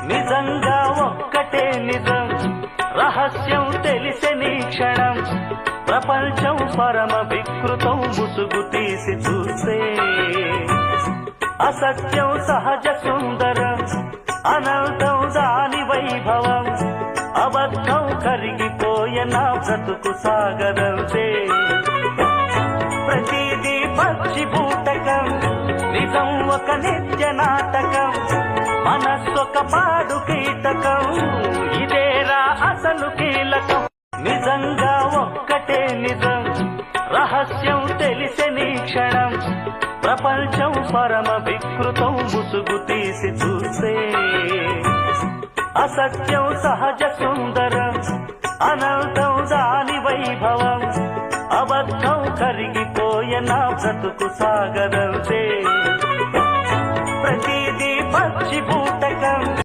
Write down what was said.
నిజంగా ఒక్కటే నిజం, రహస్యం తెలిసెని క్షణం, ప్రపంచం పరమ వికృతం ముసుగు తీసి చూస్తే. అసత్యం సహజ సుందరం, అనంతం దాని వైభవం, అబద్ధం కరిగిపోయే నా బ్రతుకు సాగరంతే. ప్రతిదీ పచ్చి బూటకం, నిజం ఒక నిత్య నాటకం, మనస్సొక పాడు కీటకం, ఇదేరా అసలు కీలకం. నిజంగా ఒక్కటే నిజం, రహస్యం తెలిసెని క్షణం, ప్రపంచం పరమ వికృతం ముసుగు తీసి చూస్తే. అసత్యం సహజ సుందరం, అనంతం దాని వైభవం, అబద్ధం కరిగిపోయే నా బ్రతుకు సాగరంతే. ప్రతిదీ పచ్చి బూటకం,